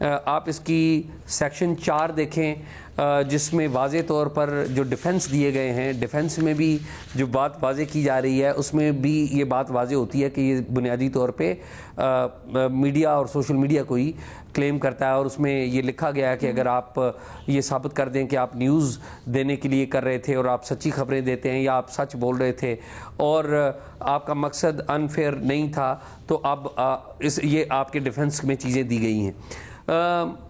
آپ اس کی سیکشن 4 دیکھیں جس میں واضح طور پر جو ڈیفنس دیے گئے ہیں، ڈیفنس میں بھی جو بات واضح کی جا رہی ہے اس میں بھی یہ بات واضح ہوتی ہے کہ یہ بنیادی طور پہ میڈیا اور سوشل میڈیا کو ہی کلیم کرتا ہے، اور اس میں یہ لکھا گیا ہے کہ اگر آپ یہ ثابت کر دیں کہ آپ نیوز دینے کے لیے کر رہے تھے اور آپ سچی خبریں دیتے ہیں یا آپ سچ بول رہے تھے اور آپ کا مقصد انفیئر نہیں تھا، تو اب یہ آپ کے ڈیفنس میں چیزیں دی گئی ہیں۔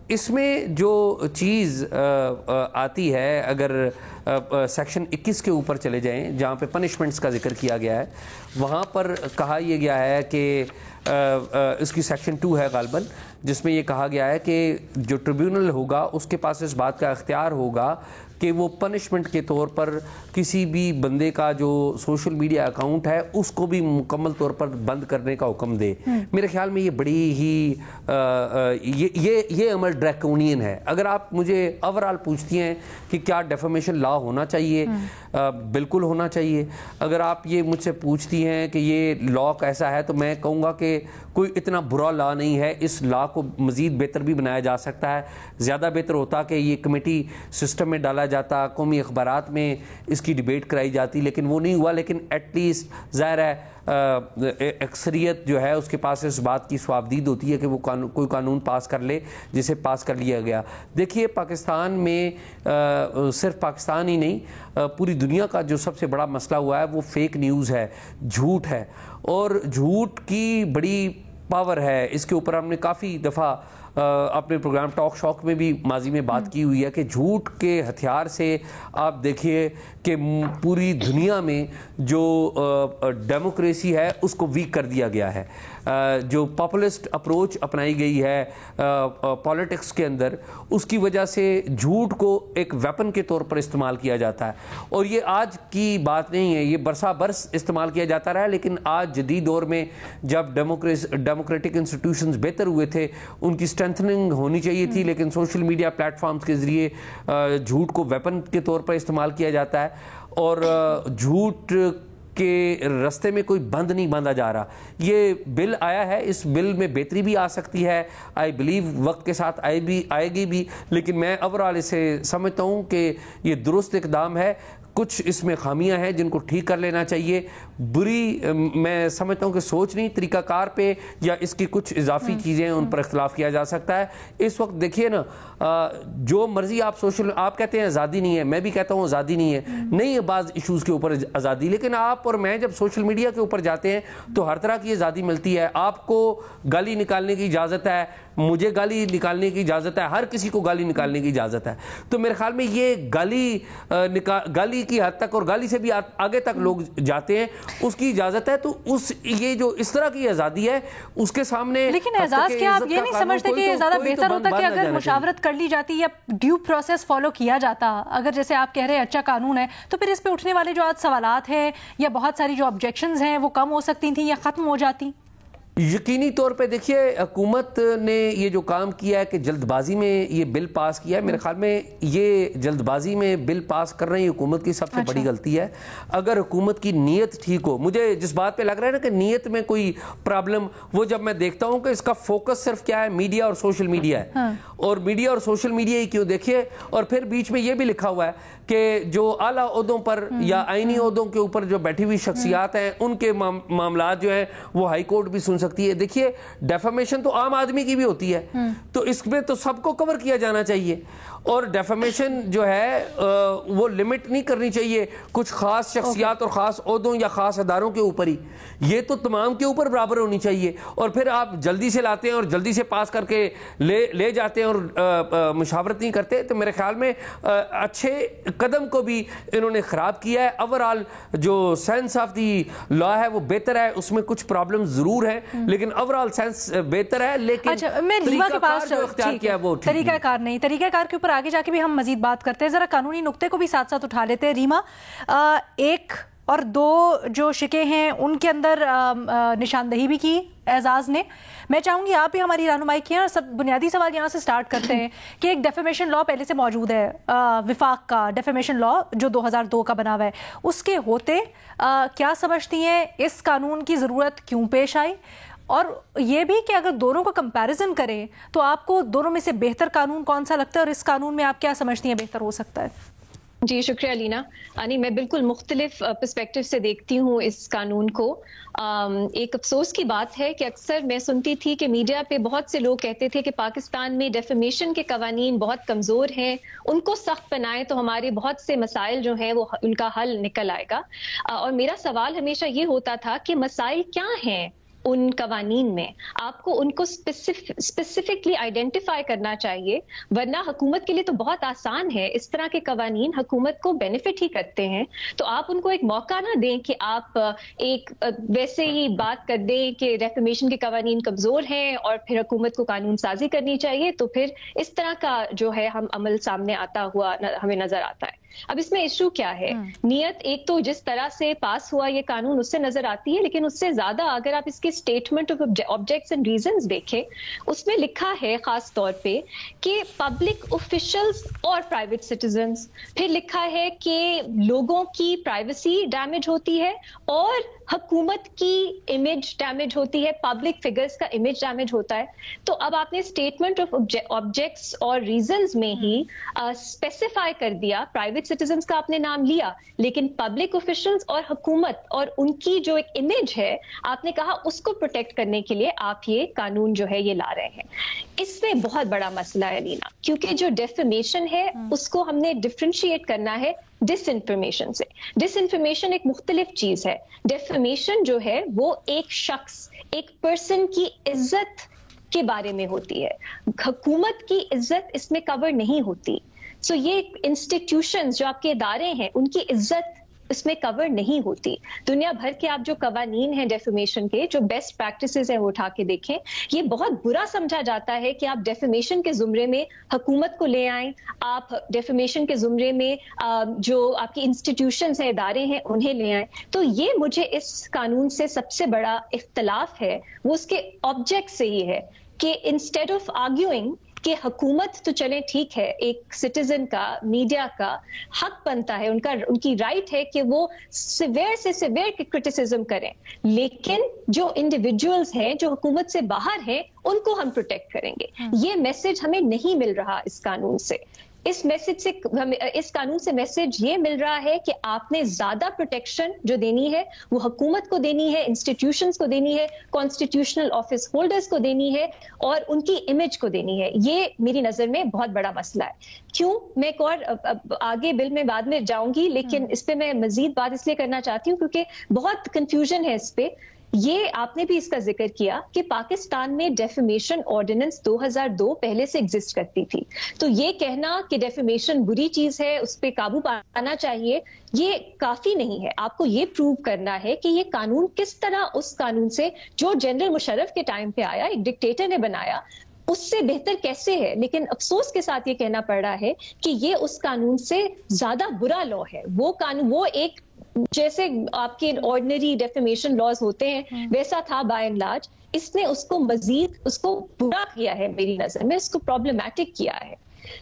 اس میں جو چیز آتی ہے، اگر سیکشن 21 کے اوپر چلے جائیں جہاں پہ پنشمنٹس کا ذکر کیا گیا ہے، وہاں پر کہا یہ گیا ہے کہ اس کی سیکشن 2 ہے غالباً، جس میں یہ کہا گیا ہے کہ جو ٹریبیونل ہوگا اس کے پاس اس بات کا اختیار ہوگا کہ وہ پنشمنٹ کے طور پر کسی بھی بندے کا جو سوشل میڈیا اکاؤنٹ ہے اس کو بھی مکمل طور پر بند کرنے کا حکم دے۔ میرے خیال میں یہ بڑی ہی یہ عمل ڈریکونین ہے۔ اگر آپ مجھے اوورآل پوچھتی ہیں کہ کیا ڈیفامیشن لا ہونا چاہیے، بالکل ہونا چاہیے۔ اگر آپ یہ مجھ سے پوچھتی ہیں کہ یہ لا کیسا ہے، تو میں کہوں گا کہ کوئی اتنا برا لا نہیں ہے، اس لا کو مزید بہتر بھی بنایا جا سکتا ہے۔ زیادہ بہتر ہوتا کہ یہ کمیٹی سسٹم میں ڈالا جاتا، قومی اخبارات میں اس کی ڈیبیٹ کرائی جاتی، لیکن وہ نہیں ہوا۔ لیکن ایٹ لیسٹ ظاہر ہے اکثریت جو ہے اس کے پاس اس بات کی صوابدید ہوتی ہے کہ وہ کوئی قانون پاس کر لے جسے پاس کر لیا گیا۔ دیکھیے پاکستان میں صرف پاکستان ہی نہیں، پوری دنیا کا جو سب سے بڑا مسئلہ ہوا ہے وہ فیک نیوز ہے، جھوٹ ہے، اور جھوٹ کی بڑی پاور ہے۔ اس کے اوپر ہم نے کافی دفعہ اپنے پروگرام ٹاک شاک میں بھی ماضی میں بات کی ہوئی ہے کہ جھوٹ کے ہتھیار سے آپ دیکھیے کہ پوری دنیا میں جو ڈیموکریسی ہے اس کو ویک کر دیا گیا ہے۔ جو پاپولسٹ اپروچ اپنائی گئی ہے پالیٹکس کے اندر، اس کی وجہ سے جھوٹ کو ایک ویپن کے طور پر استعمال کیا جاتا ہے، اور یہ آج کی بات نہیں ہے، یہ برسا برس استعمال کیا جاتا رہا ہے۔ لیکن آج جدید دور میں جب ڈیموکریٹک انسٹیٹیوشنز بہتر ہوئے تھے، ان کی اسٹرینتھننگ ہونی چاہیے تھی، لیکن سوشل میڈیا پلیٹ فارمز کے ذریعے جھوٹ کو ویپن کے طور پر استعمال کیا جاتا ہے، اور جھوٹ کہ رستے میں کوئی بند نہیں باندھا جا رہا۔ یہ بل آیا ہے، اس بل میں بہتری بھی آ سکتی ہے، آئی بلیو وقت کے ساتھ آئے گی بھی، لیکن میں اوورآل اسے سمجھتا ہوں کہ یہ درست اقدام ہے۔ کچھ اس میں خامیاں ہیں جن کو ٹھیک کر لینا چاہیے۔ بری میں سمجھتا ہوں کہ سوچ نہیں، طریقہ کار پہ یا اس کی کچھ اضافی چیزیں ہیں ان پر اختلاف کیا جا سکتا ہے۔ اس وقت دیکھیے نا، جو مرضی آپ کہتے ہیں آزادی نہیں ہے، میں بھی کہتا ہوں آزادی نہیں ہے، نہیں ہے بعض ایشوز کے اوپر آزادی، لیکن آپ اور میں جب سوشل میڈیا کے اوپر جاتے ہیں تو ہر طرح کی آزادی ملتی ہے۔ آپ کو گالی نکالنے کی اجازت ہے، مجھے گالی نکالنے کی اجازت ہے، ہر کسی کو گالی نکالنے کی اجازت ہے۔ تو میرے خیال میں یہ گالی کی حد تک اور گالی سے بھی آگے تک لوگ جاتے ہیں، اس کی اجازت ہے۔ تو یہ جو اس طرح کی آزادی ہے اس کے سامنے، لیکن اعزاز کیا آپ یہ نہیں سمجھتے کہ زیادہ بہتر ہوتا کہ اگر مشاورت کر لی جاتی یا ڈیو پروسیس فالو کیا جاتا؟ اگر جیسے آپ کہہ رہے ہیں اچھا قانون ہے، تو پھر اس پہ اٹھنے والے جو آج سوالات ہیں یا بہت ساری جو آبجیکشنز ہیں وہ کم ہو سکتی تھیں یا ختم ہو جاتی۔ یقینی طور پہ دیکھیے حکومت نے یہ جو کام کیا ہے کہ جلد بازی میں یہ بل پاس کیا ہے، میرے خیال میں یہ جلد بازی میں بل پاس کر رہی حکومت کی سب سے بڑی غلطی ہے۔ اگر حکومت کی نیت ٹھیک ہو، مجھے جس بات پہ لگ رہا ہے نا کہ نیت میں کوئی پرابلم، وہ جب میں دیکھتا ہوں کہ اس کا فوکس صرف کیا ہے، میڈیا اور سوشل میڈیا ہے، اور میڈیا اور سوشل میڈیا ہی کیوں دیکھیے، اور پھر بیچ میں یہ بھی لکھا ہوا ہے کہ جو اعلیٰ عہدوں پر یا آئینی عہدوں کے اوپر جو بیٹھی ہوئی شخصیات ہیں ان کے معاملات جو ہیں وہ ہائی کورٹ بھی سن سکتی ہے۔ دیکھیے ڈیفامیشن تو عام آدمی کی بھی ہوتی ہے، تو اس میں تو سب کو کور کیا جانا چاہیے، اور ڈیفامیشن جو ہے وہ لمٹ نہیں کرنی چاہیے کچھ خاص شخصیات اور خاص عہدوں یا خاص اداروں کے اوپر ہی، یہ تو تمام کے اوپر برابر ہونی چاہیے۔ اور پھر آپ جلدی سے لاتے ہیں اور جلدی سے پاس کر کے لے جاتے ہیں اور مشاورت نہیں کرتے، تو میرے خیال میں اچھے قدم کو بھی انہوں نے خراب کیا ہے۔ اوورآل جو سینس آف دی لا ہے وہ بہتر ہے، اس میں کچھ پرابلم ضرور ہیں، لیکن اوورآل سینس بہتر ہے، لیکن طریقہ کار جو اختیار کیا ہے وہ طریقہ کار نہیں۔ طریقہ کار کے اوپر آگے جا کے بھی ہم مزید بات کرتے ہیں، ذرا قانونی نقطے کو بھی ساتھ ساتھ اٹھا لیتے ہیں۔ ریما، 1 اور 2 جو شکے ہیں ان کے اندر نشاندہی بھی کی اعزاز نے، میں چاہوں گی آپ بھی ہماری رہنمائی کیے، اور سب بنیادی سوال یہاں سے سٹارٹ کرتے ہیں کہ ایک ڈیفیمیشن لا پہلے سے موجود ہے، وفاق کا ڈیفیمیشن لا جو 2002 کا بنا ہوا ہے، اس کے ہوتے کیا سمجھتی ہیں اس قانون کی ضرورت کیوں پیش آئی، اور یہ بھی کہ اگر دونوں کا کمپیریزن کریں تو آپ کو دونوں میں سے بہتر قانون کون سا لگتا ہے اور اس قانون میں آپ کیا سمجھتی ہیں بہتر ہو سکتا ہے؟ جی شکریہ لینا. میں بالکل مختلف پرسپیکٹو سے دیکھتی ہوں اس قانون کو. ایک افسوس کی بات ہے کہ اکثر میں سنتی تھی کہ میڈیا پہ بہت سے لوگ کہتے تھے کہ پاکستان میں ڈیفیمیشن کے قوانین بہت کمزور ہیں, ان کو سخت بنائیں تو ہمارے بہت سے مسائل جو ہیں وہ ان کا حل نکل آئے گا. اور میرا سوال ہمیشہ یہ ہوتا تھا کہ مسائل کیا ہیں ان قوانین میں, آپ کو ان کو اسپیسیفکلی آئیڈینٹیفائی کرنا چاہیے, ورنہ حکومت کے لیے تو بہت آسان ہے, اس طرح کے قوانین حکومت کو بینیفٹ ہی کرتے ہیں, تو آپ ان کو ایک موقع نہ دیں کہ آپ ایک ویسے ہی بات کر دیں کہ ڈیفیمیشن کے قوانین کمزور ہیں اور پھر حکومت کو قانون سازی کرنی چاہیے, تو پھر اس طرح کا جو ہے ہم عمل سامنے آتا ہوا ہمیں نظر آتا ہے. اب اس میں ایشو کیا ہے؟ نیت ایک تو جس طرح سے پاس ہوا یہ قانون اس سے نظر آتی ہے, لیکن اس سے زیادہ اگر آپ اس کی statement of objects and reasons دیکھیں, اس میں لکھا ہے خاص طور پہ کہ پبلک آفیشلز اور پرائیویٹ سٹیزنز, پھر لکھا ہے کہ لوگوں کی پرائیویسی ڈیمیج ہوتی ہے اور حکومت کی امیج ڈیمیج ہوتی ہے, پبلک فگرز کا امیج ڈیمیج ہوتا ہے. تو اب آپ نے اسٹیٹمنٹ آف آبجیکٹس اور ریزنز میں ہی اسپیسیفائی کر دیا, پرائیویٹ سٹیزنز کا آپ نے نام لیا, لیکن پبلک آفیشلز اور حکومت اور ان کی جو ایک امیج ہے آپ نے کہا اس کو پروٹیکٹ کرنے کے لیے آپ یہ قانون جو ہے یہ لا رہے ہیں. اس میں بہت بڑا مسئلہ ہے لینا, کیونکہ جو ڈیفیمیشن ہے اس کو ہم نے ڈفرینشیٹ کرنا ہے ڈس انفارمیشن سے. ڈس انفارمیشن ایک مختلف چیز ہے. ڈیفیمیشن جو ہے وہ ایک شخص, ایک پرسن کی عزت کے بارے میں ہوتی ہے, حکومت کی عزت اس میں کور نہیں ہوتی. سو یہ انسٹیٹیوشنز جو آپ کے ادارے ہیں ان کی عزت اس میں کور نہیں ہوتی. دنیا بھر کے آپ جو قوانین ہیں ڈیفیمیشن کے, جو بیسٹ پریکٹسز ہیں وہ اٹھا کے دیکھیں, یہ بہت برا سمجھا جاتا ہے کہ آپ ڈیفیمیشن کے زمرے میں حکومت کو لے آئیں, آپ ڈیفیمیشن کے زمرے میں جو آپ کی انسٹیٹیوشنز ہیں, ادارے ہیں, انہیں لے آئیں. تو یہ مجھے اس قانون سے سب سے بڑا اختلاف ہے وہ اس کے آبجیکٹ سے ہی ہے کہ انسٹیڈ آف آرگیوئنگ کہ حکومت تو چلیں ٹھیک ہے, ایک سٹیزن کا, میڈیا کا حق بنتا ہے, ان کی رائٹ ہے کہ وہ سیویئر سے سیویئر کرٹیسزم کریں, لیکن جو انڈیویجولز ہیں جو حکومت سے باہر ہیں ان کو ہم پروٹیکٹ کریں گے. یہ میسج ہمیں نہیں مل رہا اس قانون سے. اس میسج سے, اس قانون سے میسج یہ مل رہا ہے کہ آپ نے زیادہ پروٹیکشن جو دینی ہے وہ حکومت کو دینی ہے, انسٹیٹیوشنز کو دینی ہے, کانسٹیٹیوشنل آفس ہولڈرز کو دینی ہے اور ان کی امیج کو دینی ہے. یہ میری نظر میں بہت بڑا مسئلہ ہے. کیوں, میں ایک اور آگے بل میں بعد میں جاؤں گی, لیکن اس پہ میں مزید بات اس لیے کرنا چاہتی ہوں کیونکہ بہت کنفیوژن ہے اس پہ. یہ آپ نے بھی اس کا ذکر کیا کہ پاکستان میں ڈیفیمیشن آرڈیننس 2002 پہلے سے ایگزسٹ کرتی تھی, تو یہ کہنا کہ ڈیفیمیشن بری چیز ہے, اس پہ قابو پانا چاہیے, یہ کافی نہیں ہے. آپ کو یہ پروو کرنا ہے کہ یہ قانون کس طرح اس قانون سے جو جنرل مشرف کے ٹائم پہ آیا, ایک ڈکٹیٹر نے بنایا, اس سے بہتر کیسے ہے. لیکن افسوس کے ساتھ یہ کہنا پڑ رہا ہے کہ یہ اس قانون سے زیادہ برا لا ہے. وہ قانون, وہ ایک جیسے آپ کے آرڈنری ڈیفیمیشن لاز ہوتے ہیں ویسا تھا بائی اینڈ لارج. اس نے اس کو مزید اس کو برا کیا ہے, میری نظر میں اس کو پرابلمٹک کیا ہے.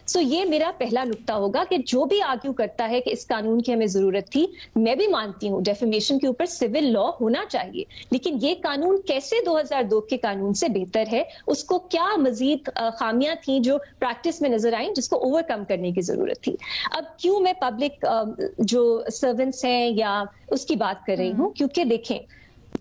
سو یہ میرا پہلا نقطہ ہوگا کہ جو بھی آرگیو کرتا ہے کہ اس قانون کی ہمیں ضرورت تھی, میں بھی مانتی ہوں ڈیفیمیشن کے اوپر سول لا ہونا چاہیے, لیکن یہ قانون کیسے 2002 کے قانون سے بہتر ہے, اس کو کیا مزید خامیاں تھیں جو پریکٹس میں نظر آئیں جس کو اوور کم کرنے کی ضرورت تھی. اب کیوں میں پبلک جو سرونٹس ہیں یا اس کی بات کر رہی ہوں, کیونکہ دیکھیں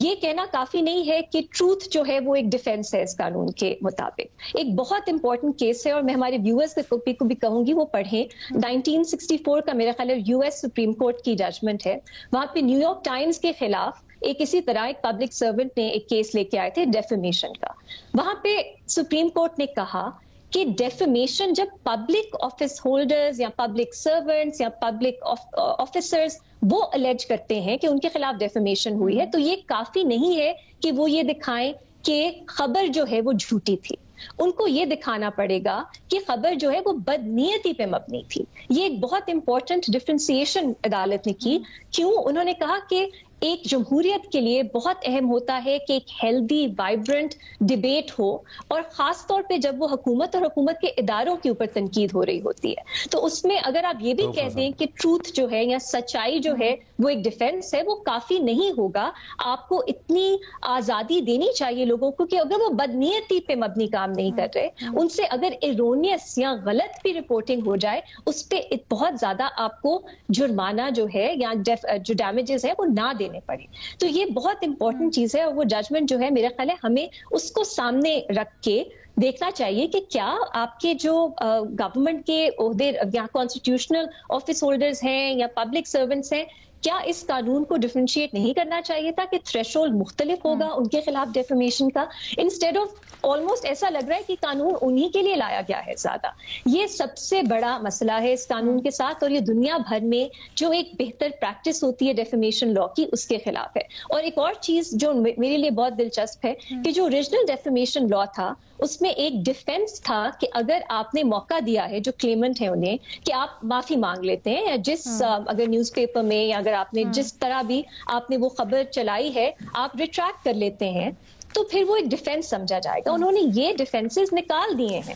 یہ کہنا کافی نہیں ہے کہ ٹروتھ جو ہے وہ ایک ڈیفینس ہے اس قانون کے مطابق. ایک بہت امپورٹنٹ کیس ہے اور میں ہمارے ویورز کو بھی کہوں گی وہ پڑھیں. 1964 کا میرا خیال ہے US سپریم کورٹ کی ججمنٹ ہے. وہاں پہ نیو یارک ٹائمز کے خلاف ایک اسی طرح ایک پبلک سرونٹ نے ایک کیس لے کے آئے تھے ڈیفیمیشن کا. وہاں پہ سپریم کورٹ نے کہا کہ ڈیفیمیشن جب پبلک آفس ہولڈرز یا پبلک سرونٹس یا پبلک آفیسرز وہ الیج کرتے ہیں کہ ان کے خلاف ڈیفیمیشن ہوئی ہے, تو یہ کافی نہیں ہے کہ وہ یہ دکھائیں کہ خبر جو ہے وہ جھوٹی تھی. ان کو یہ دکھانا پڑے گا کہ خبر جو ہے وہ بدنیتی پہ مبنی تھی. یہ ایک بہت امپورٹنٹ ڈفرینسیشن عدالت نے کی. کیوں؟ انہوں نے کہا کہ ایک جمہوریت کے لیے بہت اہم ہوتا ہے کہ ایک ہیلدی وائبرنٹ ڈبیٹ ہو، اور خاص طور پہ جب وہ حکومت اور حکومت کے اداروں کے اوپر تنقید ہو رہی ہوتی ہے، تو اس میں اگر آپ یہ بھی کہہ دیں کہ ٹروتھ جو ہے یا سچائی جو ہے وہ ایک ڈیفنس ہے، وہ کافی نہیں ہوگا. آپ کو اتنی آزادی دینی چاہیے لوگوں کو کہ اگر وہ بدنیتی پہ مبنی کام نہیں کر رہے، ان سے اگر ایرونیس یا غلط بھی رپورٹنگ ہو جائے، اس پہ بہت زیادہ آپ کو جرمانہ جو ہے یا جو ڈیمیجز ہے وہ نہ دینے پڑے. تو یہ بہت امپورٹنٹ چیز ہے، اور وہ ججمنٹ جو ہے میرا خیال ہے ہمیں اس کو سامنے رکھ کے دیکھنا چاہیے کہ کیا آپ کے جو گورنمنٹ کے عہدے یا کانسٹیٹیوشنل آفس ہولڈرز ہیں یا پبلک سرونٹس ہیں، کیا اس قانون کو ڈفرینشیٹ نہیں کرنا چاہیے تھا کہ تھریش ہولڈ مختلف ہوگا ان کے خلاف ڈیفیمیشن کا، انسٹیڈ آف آلموسٹ ایسا لگ رہا ہے کہ قانون انہی کے لیے لایا گیا ہے زیادہ. یہ سب سے بڑا مسئلہ ہے اس قانون کے ساتھ، اور یہ دنیا بھر میں جو ایک بہتر پریکٹس ہوتی ہے ڈیفیمیشن لا کی، اس کے خلاف ہے. اور ایک اور چیز جو میرے لیے بہت دلچسپ ہے کہ جو اوریجنل ڈیفیمیشن لا تھا اس میں ایک ڈیفنس تھا کہ اگر آپ نے موقع دیا ہے جو کلیمنٹ ہے انہیں کہ آپ معافی مانگ لیتے ہیں، یا جس اگر نیوز پیپر میں یا اگر آپ نے جس طرح بھی آپ نے وہ خبر چلائی ہے آپ ریٹریکٹ کر لیتے ہیں، تو پھر وہ ایک ڈیفنس سمجھا جائے گا. انہوں نے یہ ڈیفنسز نکال دیے ہیں،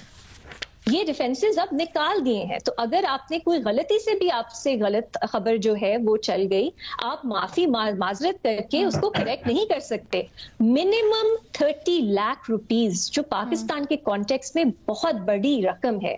یہ ڈیفنسز اب نکال دیے ہیں. تو اگر آپ نے کوئی غلطی سے بھی آپ سے غلط خبر جو ہے وہ چل گئی، آپ معافی معذرت کر کے اس کو کریکٹ نہیں کر سکتے. منیمم 30 لاکھ روپیز جو پاکستان کے کانٹیکس میں بہت بڑی رقم ہے،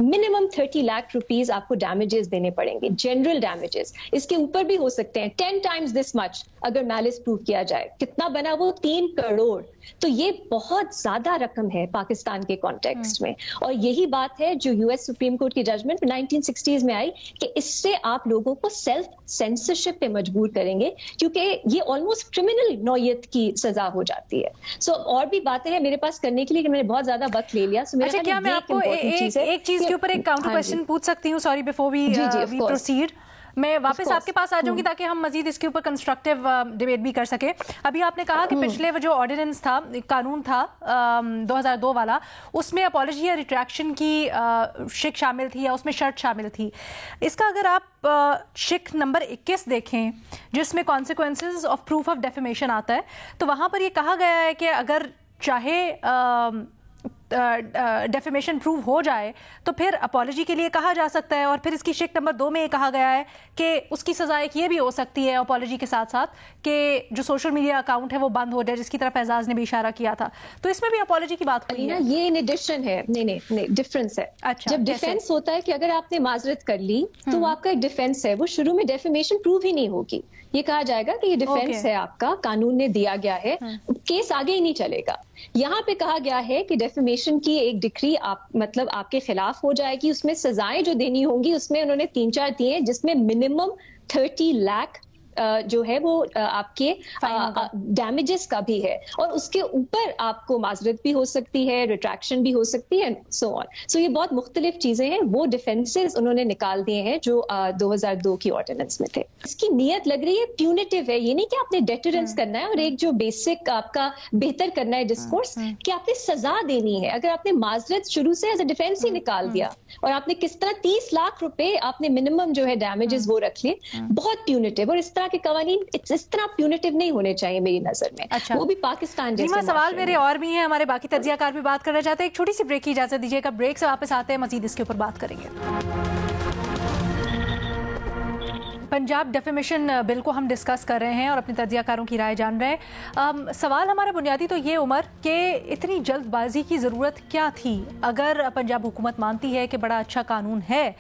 منیمم 30 لاکھ روپیز آپ کو ڈیمیجز دینے پڑیں گے، جنرل ڈیمیجز. اس کے اوپر بھی ہو سکتے ہیں 10 ٹائمز دس مچ اگر میلس پروف کیا جائے. کتنا بنا وہ 3 کروڑ. تو یہ بہت زیادہ رقم ہے پاکستان کے کانٹیکسٹ میں، اور یہی بات ہے جو یو ایس سپریم کورٹ کی ججمنٹ 1960s میں آئی کہ اس سے آپ لوگوں کو سیلف سینسرشپ پہ مجبور کریں گے، کیونکہ یہ آلموسٹ کرمنل نوعیت کی سزا ہو جاتی ہے. سو اور بھی باتیں ہیں میرے پاس کرنے کے لیے کہ میں نے بہت زیادہ وقت لے لیا. اچھا، کیا میں آپ کو ایک چیز کے اوپر ایک کاؤنٹر کوسچن پوچھ سکتی ہوں؟ Sorry before we proceed. میں واپس آپ کے پاس آ جاؤں گی تاکہ ہم مزید اس کے اوپر کنسٹرکٹیو ڈیبیٹ بھی کر سکیں. ابھی آپ نے کہا کہ پچھلے جو آرڈیننس تھا، قانون تھا 2002 والا، اس میں اپالوجی یا ریٹریکشن کی شک شامل تھی یا اس میں شرط شامل تھی. اس کا اگر آپ شک نمبر 21 دیکھیں جس میں consequences of proof of defamation آتا ہے، تو وہاں پر یہ کہا گیا ہے کہ اگر چاہے ڈیفیمیشن پروو ہو جائے تو پھر اپالوجی کے لیے کہا جا سکتا ہے. اور پھر اس کی شک نمبر 2 میں یہ کہا گیا ہے کہ اس کی سزا ایک یہ بھی ہو سکتی ہے اپالوجی کے ساتھ ساتھ کہ جو سوشل میڈیا اکاؤنٹ ہے وہ بند ہو جائے، جس کی طرف اعزاز نے بھی اشارہ کیا تھا. تو اس میں بھی اپالوجی کی بات ہوئی ہے. یہ ان ایڈیشن ہے. نہیں ڈفرینس ہے. جب ڈیفینس ہوتا ہے کہ اگر آپ نے معذرت کر لی تو وہ آپ کا ایک ڈیفینس ہے، وہ شروع میں ڈیفیمیشن پروو ہی نہیں ہوگی. یہ کہا جائے گا کہ یہ ڈیفینس ہے آپ کا، قانون نے دیا گیا ہے، کیس آگے ہی نہیں چلے گا. یہاں پہ کہا گیا ہے کہ ڈیفیمیشن کی ایک ڈکری مطلب آپ کے خلاف ہو جائے گی، اس میں سزائیں جو دینی ہوں گی اس میں انہوں نے 3-4 دیے ہیں، جس میں منیمم 30 لاکھ جو ہے وہ آپ کے ڈیمیجز کا بھی ہے، اور اس کے اوپر آپ کو معذرت بھی ہو سکتی ہے، ریٹریکشن بھی ہو سکتی ہے، سو آن. سو یہ بہت مختلف چیزیں ہیں. وہ ڈیفینسز انہوں نے نکال دیے ہیں جو 2002 کی آرڈیننس میں تھے. اس کی نیت لگ رہی ہے پیونیٹیو ہے. یہ نہیں کہ آپ نے ڈیٹرنس کرنا ہے اور ایک جو بیسک آپ کا بہتر کرنا ہے ڈسکورس، کہ آپ نے سزا دینی ہے. اگر آپ نے معذرت شروع سے ایز اے ڈیفینس ہی نکال دیا اور آپ نے کس طرح 30 لاکھ روپے آپ نے منیمم جو ہے ڈیمیجز وہ رکھ لیے، بہت پیونیٹیو. اور اس طرح کے قوانین اس طرح پیونیٹیو نہیں ہونے چاہیے میری نظر میں. وہ بھی پاکستان جیسے سوال میرے اور بھی ہیں، ہمارے باقی تجزیہ کار بھی بات کرنا چاہتے ہیں. ایک چھوٹی سی بریک کی اجازت دیجیے گا، بریک سے واپس آتے ہیں، مزید اس کے اوپر بات کریں گے. پنجاب ڈیفیمیشن بل کو ہم ڈسکس کر رہے ہیں اور اپنے تجزیہ کاروں کی رائے جان رہے ہیں. سوال ہمارا بنیادی تو یہ عمر کہ اتنی جلد بازی کی ضرورت کیا تھی؟ اگر پنجاب حکومت مانتی ہے کہ بڑا اچھا قانون ہے،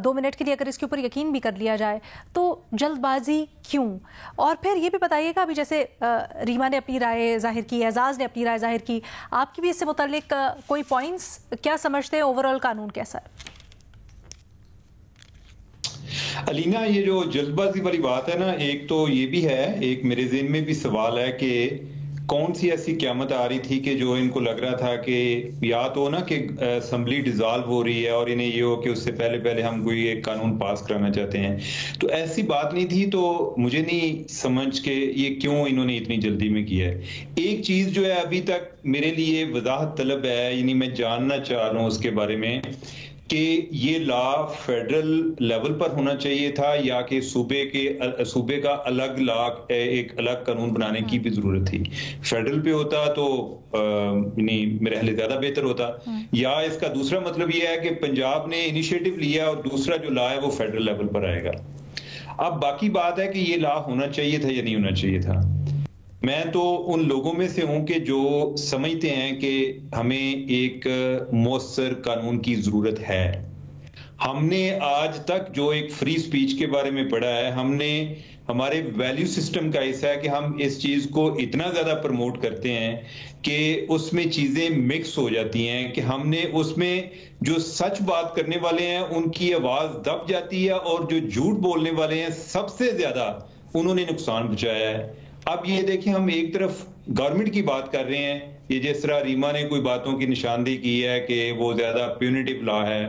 2 منٹ کے لیے اگر اس کے اوپر یقین بھی کر لیا جائے تو جلد بازی کیوں؟ اور پھر یہ بھی بتائیے گا، ابھی جیسے ریما نے اپنی رائے ظاہر کی، اعزاز نے اپنی رائے ظاہر کی، آپ کی بھی اس سے متعلق کوئی پوائنٹس کیا سمجھتے ہیں؟ اوور آل قانون کیسا ہے؟ علینا، یہ جو جلد بازی والی بات ہے نا، ایک تو یہ بھی ہے، ایک میرے ذہن میں بھی سوال ہے کہ کون سی ایسی قیامت آ رہی تھی کہ جو ان کو لگ رہا تھا کہ یا تو نا کہ اسمبلی ڈیزالو ہو رہی ہے اور انہیں یہ ہو کہ اس سے پہلے ہم کوئی ایک قانون پاس کرانا چاہتے ہیں. تو ایسی بات نہیں تھی. تو مجھے نہیں سمجھ کہ یہ کیوں انہوں نے اتنی جلدی میں کیا ہے. ایک چیز جو ہے ابھی تک میرے لیے وضاحت طلب ہے، یعنی میں جاننا چاہ رہا ہوں اس کے بارے میں کہ یہ لا فیڈرل لیول پر ہونا چاہیے تھا یا کہ صوبے کا الگ لا ایک الگ قانون بنانے کی بھی ضرورت تھی. فیڈرل پہ ہوتا تو میرے خیال زیادہ بہتر ہوتا, یا اس کا دوسرا مطلب یہ ہے کہ پنجاب نے انیشیٹو لیا اور دوسرا جو لا ہے وہ فیڈرل لیول پر آئے گا. اب باقی بات ہے کہ یہ لا ہونا چاہیے تھا یا نہیں ہونا چاہیے تھا. میں تو ان لوگوں میں سے ہوں کہ جو سمجھتے ہیں کہ ہمیں ایک مؤثر قانون کی ضرورت ہے. ہم نے آج تک جو ایک فری سپیچ کے بارے میں پڑھا ہے, ہم نے ہمارے ویلیو سسٹم کا حصہ ہے کہ ہم اس چیز کو اتنا زیادہ پروموٹ کرتے ہیں کہ اس میں چیزیں مکس ہو جاتی ہیں, کہ ہم نے اس میں جو سچ بات کرنے والے ہیں ان کی آواز دب جاتی ہے, اور جو جھوٹ بولنے والے ہیں سب سے زیادہ انہوں نے نقصان پہنچایا ہے. اب یہ دیکھیں, ہم ایک طرف گورنمنٹ کی بات کر رہے ہیں, یہ جس طرح ریما نے کوئی باتوں کی نشاندہی کی ہے کہ وہ زیادہ پیونیٹیو لا ہے,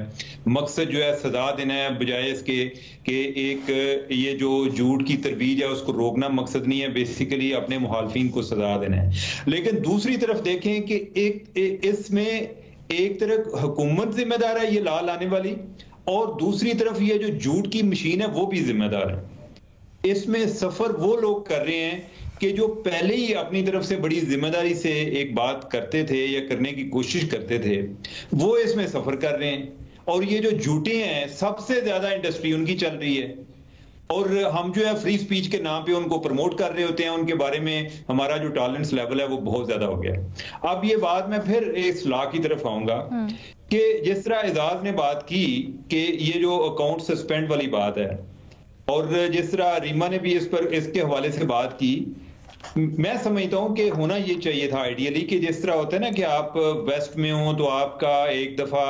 مقصد جو ہے سزا دینا ہے بجائے اس کے کہ ایک یہ جو جھوٹ کی ترویج ہے اس کو روکنا مقصد نہیں ہے, بیسیکلی اپنے مخالفین کو سزا دینا ہے. لیکن دوسری طرف دیکھیں کہ اس میں ایک طرف حکومت ذمہ دار ہے یہ لا لانے والی, اور دوسری طرف یہ جو جھوٹ کی مشین ہے وہ بھی ذمہ دار ہے. اس میں سفر وہ لوگ کر رہے ہیں کہ جو پہلے ہی اپنی طرف سے بڑی ذمہ داری سے ایک بات کرتے تھے یا کرنے کی کوشش کرتے تھے, وہ اس میں سفر کر رہے ہیں. اور یہ جو جھوٹے ہیں سب سے زیادہ انڈسٹری ان کی چل رہی ہے, اور ہم جو ہے فری سپیچ کے نام پہ ان کو پروموٹ کر رہے ہوتے ہیں. ان کے بارے میں ہمارا جو ٹالرنس لیول ہے وہ بہت زیادہ ہو گیا. اب یہ بات میں پھر اس لا کی طرف آؤں گا کہ جس طرح اعزاز نے بات کی کہ یہ جو اکاؤنٹ سسپینڈ والی بات ہے, اور جس طرح ریما نے بھی اس کے حوالے سے بات کی, میں سمجھتا ہوں کہ ہونا یہ چاہیے تھا آئیڈیلی کہ جس طرح ہوتا ہے نا کہ آپ ویسٹ میں ہوں تو آپ کا ایک دفعہ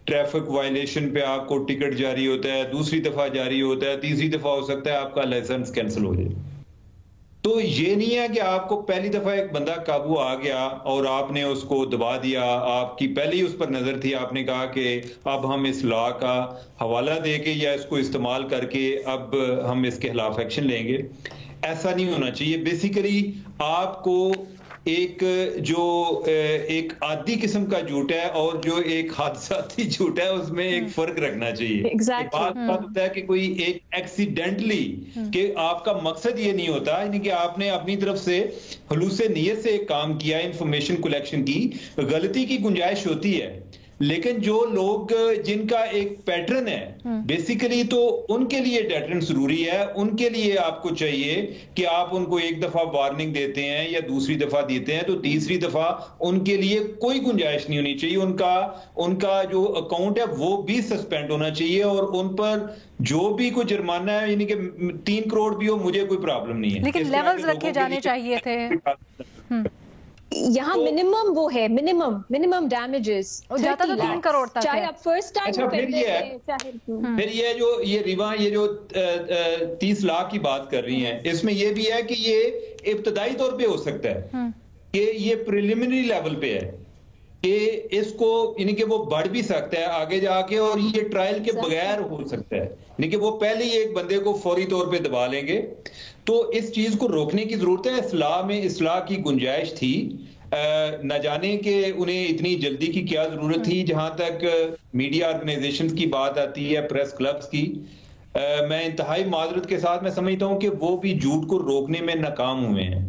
ٹریفک وائلیشن پہ آپ کو ٹکٹ جاری ہوتا ہے, دوسری دفعہ جاری ہوتا ہے, تیسری دفعہ ہو سکتا ہے آپ کا لائسنس کینسل ہو جائے. تو یہ نہیں ہے کہ آپ کو پہلی دفعہ ایک بندہ قابو آ گیا اور آپ نے اس کو دبا دیا, آپ کی پہلی اس پر نظر تھی, آپ نے کہا کہ اب ہم اس لا کا حوالہ دے کے یا اس کو استعمال کر کے اب ہم اس کے خلاف ایکشن لیں گے. ایسا نہیں ہونا چاہیے. بیسیکلی آپ کو ایک جو ایک عادی قسم کا جھوٹ ہے اور جو ایک حادثاتی جھوٹ ہے اس میں ایک فرق رکھنا چاہیے. بات ہوتا ہے کہ کوئی ایک ایکسیڈنٹلی, کہ آپ کا مقصد یہ نہیں ہوتا, یعنی کہ آپ نے اپنی طرف سے خلوص نیت سے ایک کام کیا, انفارمیشن کلیکشن کی, غلطی کی گنجائش ہوتی ہے. لیکن جو لوگ جن کا ایک پیٹرن ہے بیسیکلی, تو ان کے لیے ڈیٹرنس ضروری ہے. ان کے لیے آپ کو چاہیے کہ آپ ان کو ایک دفعہ وارننگ دیتے ہیں یا دوسری دفعہ دیتے ہیں, تو تیسری دفعہ ان کے لیے کوئی گنجائش نہیں ہونی چاہیے. ان کا جو اکاؤنٹ ہے وہ بھی سسپینڈ ہونا چاہیے, اور ان پر جو بھی کوئی جرمانہ ہے, یعنی کہ 3 کروڑ بھی ہو, مجھے کوئی پرابلم نہیں ہے. لیکن لیولز رکھے جانے چاہیے تھے. یہاں منیمم وہ ہے, منیمم ڈیمیجز جاتا تو 3 کروڑ تک, چاہے آپ فرسٹ ٹائم پھر یہ ریوا یہ جو 30 لاکھ کی بات کر رہی ہیں, اس میں یہ بھی ہے کہ یہ ابتدائی طور پہ ہو سکتا ہے کہ یہ پریلیمنری لیول پہ ہے, کہ اس کو یعنی کہ وہ بڑھ بھی سکتا ہے آگے جا کے, اور یہ ٹرائل کے بغیر ہو سکتا ہے, یعنی کہ وہ پہلے ہی ایک بندے کو فوری طور پہ دبا لیں گے. تو اس چیز کو روکنے کی ضرورت ہے. اصلاح میں اصلاح کی گنجائش تھی, نہ جانے کہ انہیں اتنی جلدی کی کیا ضرورت تھی. جہاں تک میڈیا آرگنائزیشن کی بات آتی ہے, پریس کلبز کی, میں انتہائی معذرت کے ساتھ میں سمجھتا ہوں کہ وہ بھی جھوٹ کو روکنے میں ناکام ہوئے ہیں.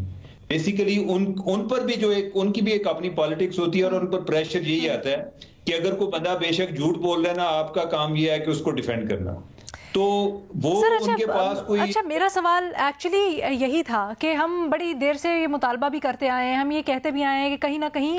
بیسیکلی ان پر بھی جو ایک ان کی بھی ایک اپنی پالیٹکس ہوتی ہے, اور ان پر پریشر یہی آتا ہے کہ اگر کوئی بندہ بے شک جھوٹ بول رہا ہے نا, آپ کا کام یہ ہے کہ اس کو ڈیفینڈ کرنا. تو وہ ان کے پاس کوئی اچھا, میرا سوال ایکچولی یہی تھا کہ ہم بڑی دیر سے یہ مطالبہ بھی کرتے آئے ہیں, ہم یہ کہتے بھی آئے ہیں کہ کہیں نہ کہیں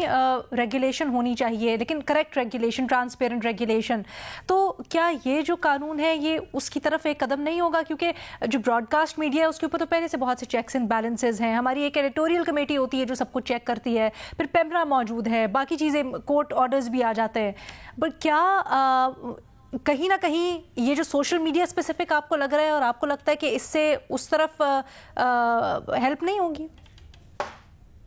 ریگولیشن ہونی چاہیے, لیکن کریکٹ ریگولیشن, ٹرانسپیرنٹ ریگولیشن. تو کیا یہ جو قانون ہے یہ اس کی طرف ایک قدم نہیں ہوگا؟ کیونکہ جو براڈ کاسٹ میڈیا ہے اس کے اوپر تو پہلے سے بہت سے چیکس اینڈ بیلنسز ہیں. ہماری ایک ایڈیٹوریل کمیٹی ہوتی ہے جو سب کچھ چیک کرتی ہے, پھر پیمرا موجود ہے, باقی چیزیں, کورٹ آرڈرز بھی آ جاتے ہیں. بٹ کیا کہیں نہ کہیں یہ جو سوشل میڈیا اسپیسیفک آپ کو لگ رہا ہے اور آپ کو لگتا ہے کہ اس سے اس طرف ہیلپ نہیں ہوگی؟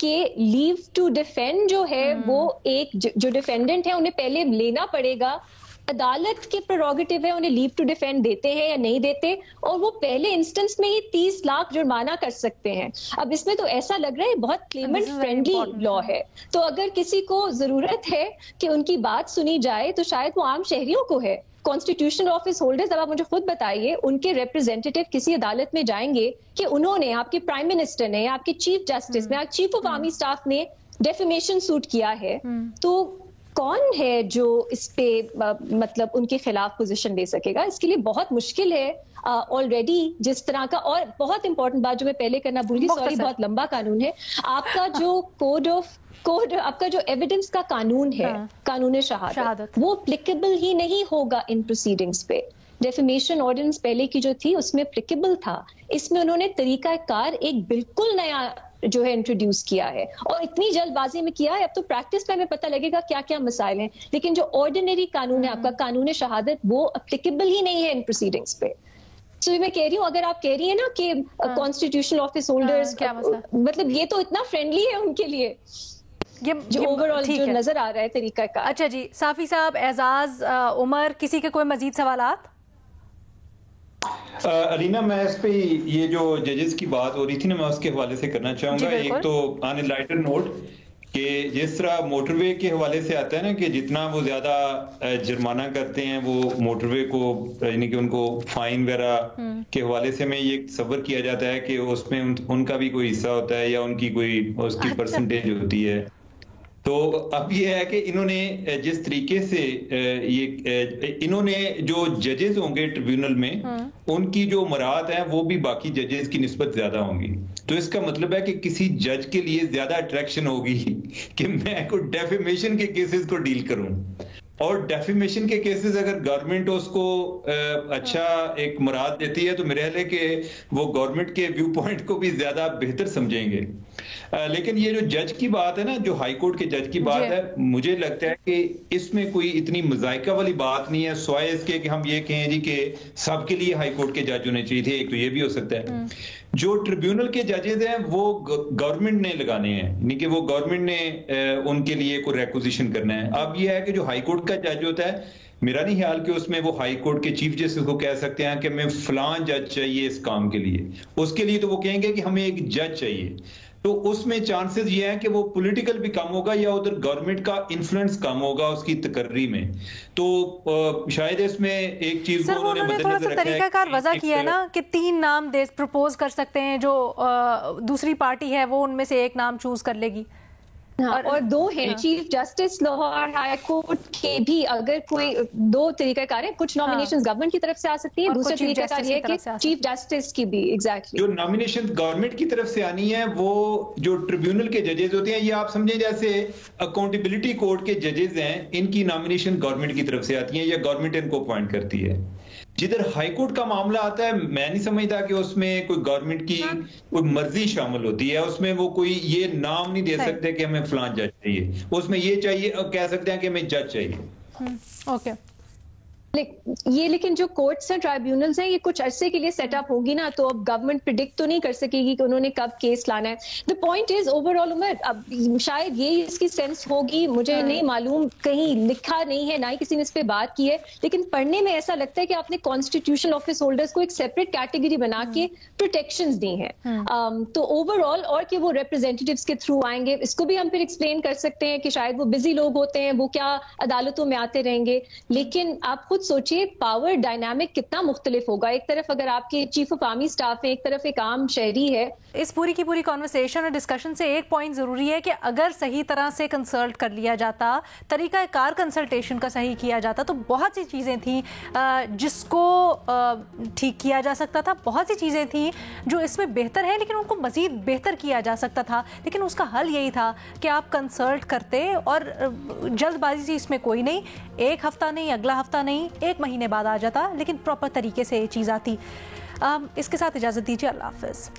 کہ لیو ٹو ڈیفینڈ جو ہے وہ ایک جو ڈیفینڈنٹ ہے انہیں پہلے لینا پڑے گا. عدالت کے پریروگیٹو ہے انہیں لیو ٹو ڈیفینڈ دیتے ہیں یا نہیں دیتے, اور وہ پہلے انسٹنس میں ہی 30 لاکھ جرمانہ کر سکتے ہیں. اب اس میں تو ایسا لگ رہا ہے بہت کلیمنٹ فرینڈلی لا ہے, تو اگر کسی کو ضرورت ہے کہ ان کی بات سنی جائے تو شاید وہ عام شہریوں کو ہے. کانسٹیٹیوشنل آفس ہولڈرز, اب آپ مجھے خود بتائیے ان کے ریپرزینٹیٹیو کسی عدالت میں جائیں گے کہ انہوں نے آپ کے پرائم منسٹر نے, آپ کے چیف جسٹس نے, چیف آف آرمی اسٹاف نے ڈیفیمیشن سوٹ کیا ہے, تو کون ہے جو اس پہ مطلب ان کے خلاف پوزیشن لے سکے گا؟ اس کے لیے بہت مشکل ہے آلریڈی جس طرح کا. اور بہت امپورٹنٹ بات جو میں پہلے کرنا بھول گئی, سوری, بہت لمبا قانون ہے آپ کا جو کوڈ آپ کا جو ایویڈنس کا قانون ہے, قانون شہادت, وہ اپلیکیبل ہی نہیں ہوگا ان پروسیڈنگز پہ. ڈیفیمیشن آرڈیننس پہلے کی جو تھی اس میں اپلیکیبل تھا, اس میں انہوں نے طریقہ کار ایک بالکل نیا جو ہے انٹروڈیوس کیا ہے, اور اتنی جلد بازی میں کیا ہے. اب تو پریکٹس میں ہمیں پتہ لگے گا کیا کیا مسائل ہیں, لیکن جو آرڈینری قانون ہے آپ کا قانون شہادت, وہ اپلیکیبل ہی نہیں ہے ان پروسیڈنگز پہ. تو میں کہہ رہی ہوں, اگر آپ کہہ رہی ہیں نا کہ کانسٹیٹیوشنل آفس ہولڈرز, مطلب یہ تو اتنا فرینڈلی ہے ان کے لیے جو اوور آل جو نظر آ رہا ہے طریقہ کا. اچھا جی, صافی صاحب, اعزاز, عمر, کسی کے کوئی مزید سوالات؟ علینا, میں اس پہ یہ جو ججز کی بات ہو رہی تھی نا, میں اس کے حوالے سے کرنا چاہوں گا. ایک تو آن اے لائٹر نوٹ کہ جس طرح موٹر وے کے حوالے سے آتا ہے نا کہ جتنا وہ زیادہ جرمانہ کرتے ہیں وہ موٹر وے کو, یعنی کہ ان کو فائن وغیرہ کے حوالے سے میں یہ تصور کیا جاتا ہے کہ اس میں ان کا بھی کوئی حصہ ہوتا ہے یا ان کی کوئی اس کی پرسنٹیج ہوتی ہے. تو اب یہ ہے کہ انہوں نے جس طریقے سے انہوں نے جو ججز ہوں گے ٹریبیونل میں, ان کی جو مراد ہیں وہ بھی باقی ججز کی نسبت زیادہ ہوں گی. تو اس کا مطلب ہے کہ کسی جج کے لیے زیادہ اٹریکشن ہوگی کہ میں کوئی ڈیفیمیشن کے کیسز کو ڈیل کروں. اور ڈیفیمیشن کے کیسز اگر گورنمنٹ اس کو اچھا ایک مراد دیتی ہے تو میرے خیال ہے کہ وہ گورنمنٹ کے ویو پوائنٹ کو بھی زیادہ بہتر سمجھیں گے. لیکن یہ جو جج کی بات ہے نا, جو ہائی کورٹ کے جج کی بات ہے, مجھے لگتا ہے کہ اس میں کوئی اتنی مذائقہ والی بات نہیں ہے, سوائے اس کے کہ ہم یہ کہیں جی کہ سب کے لیے ہائی کورٹ کے جج ہونے چاہیے تھے. ایک تو یہ بھی ہو سکتا ہے. جو ٹریبیونل کے ججز ہیں وہ گورنمنٹ نے لگانے ہیں, یعنی کہ وہ گورنمنٹ نے ان کے لیے کوئی ریکوزیشن کرنا ہے. اب یہ ہے کہ جو ہائی کورٹ کا جج ہوتا ہے, میرا نہیں خیال کہ اس میں وہ ہائی کورٹ کے چیف جسٹس کو کہہ سکتے ہیں کہ میں فلاں جج چاہیے اس کام کے لیے. اس کے لیے تو وہ کہیں گے کہ ہمیں ایک جج چاہیے. تو اس میں چانسز یہ ہیں کہ وہ پولیٹیکل بھی کم ہوگا یا ادھر گورنمنٹ کا انفلوئنس کم ہوگا اس کی تقرری میں. تو شاید اس میں ایک چیز کو انہوں نے مد نظر رکھا ہے, طریقہ کار وضع کیا ہے نا کہ 3 نام پروپوز کر سکتے ہیں, جو دوسری پارٹی ہے وہ ان میں سے ایک نام چوز کر لے گی. اور 2 ہیں chief justice Lahore high court کے بھی, اگر کوئی 2 طریقہ کار ہیں. کچھ نامینیشن گورنمنٹ کی طرف سے آ سکتی ہے, دوسرا طریقہ کار یہ ہے کہ چیف جسٹس کی بھی. ایگزیکٹلی جو نامینیشن گورنمنٹ کی طرف سے آنی ہے وہ جو ٹریبیونل کے ججز ہوتے ہیں, یہ آپ سمجھیں جیسے اکاؤنٹیبلٹی کورٹ کے ججز ہیں, ان کی نامینیشن گورنمنٹ کی طرف سے آتی ہیں یا گورنمنٹ ان کو اپوائنٹ کرتی ہے. جدھر ہائی کورٹ کا معاملہ آتا ہے, میں نہیں سمجھتا کہ اس میں کوئی گورنمنٹ کی کوئی مرضی شامل ہوتی ہے. اس میں وہ کوئی یہ نام نہیں دے سکتے کہ ہمیں فلاں جج چاہیے, اس میں یہ چاہیے, کہہ سکتے ہیں کہ ہمیں جج چاہیے. اوکے, یہ لیکن جو کورٹس ہیں, ٹرائیبیونلز ہیں, یہ کچھ عرصے کے لیے سیٹ اپ ہوگی نا, تو اب گورنمنٹ پریڈکٹ تو نہیں کر سکے گی کہ انہوں نے کب کیس لانا ہے. The point is over all عمر, اب شاید یہی اس کی سینس ہوگی, مجھے نہیں معلوم, کہیں لکھا نہیں ہے, نہ ہی کسی نے اس پہ بات کی ہے, لیکن پڑھنے میں ایسا لگتا ہے کہ آپ نے کانسٹیٹیوشنل آفس ہولڈرز کو ایک سیپریٹ کیٹیگری بنا کے پروٹیکشنز دی ہیں. تو اوور آل, اور کہ وہ ریپرزینٹیٹیوز کے تھرو آئیں گے, اس کو بھی ہم پھر ایکسپلین کر سکتے ہیں کہ شاید وہ بزی لوگ ہوتے ہیں, وہ کیا عدالتوں میں آتے رہیں گے. لیکن آپ خود سوچئے پاور ڈائنامک کتنا مختلف ہوگا. ایک طرف اگر آپ کے چیف آف آرمی اسٹاف ہے, ایک طرف ایک عام شہری ہے. اس پوری کی پوری کانورسیشن اور ڈسکشن سے ایک پوائنٹ ضروری ہے کہ اگر صحیح طرح سے کنسلٹ کر لیا جاتا, طریقہ کار کنسلٹیشن کا صحیح کیا جاتا, تو بہت سی چیزیں تھیں جس کو ٹھیک کیا جا سکتا تھا, بہت سی چیزیں تھیں جو اس میں بہتر ہیں لیکن ان کو مزید بہتر کیا جا سکتا تھا. لیکن اس کا حل یہی تھا کہ آپ کنسلٹ کرتے, اور جلد بازی سے اس میں کوئی نہیں, 1 ہفتہ نہیں, اگلا ہفتہ نہیں, 1 مہینے بعد آ جاتا, لیکن پراپر طریقے سے یہ چیز آتی. اس کے ساتھ اجازت دیجیے, اللہ حافظ.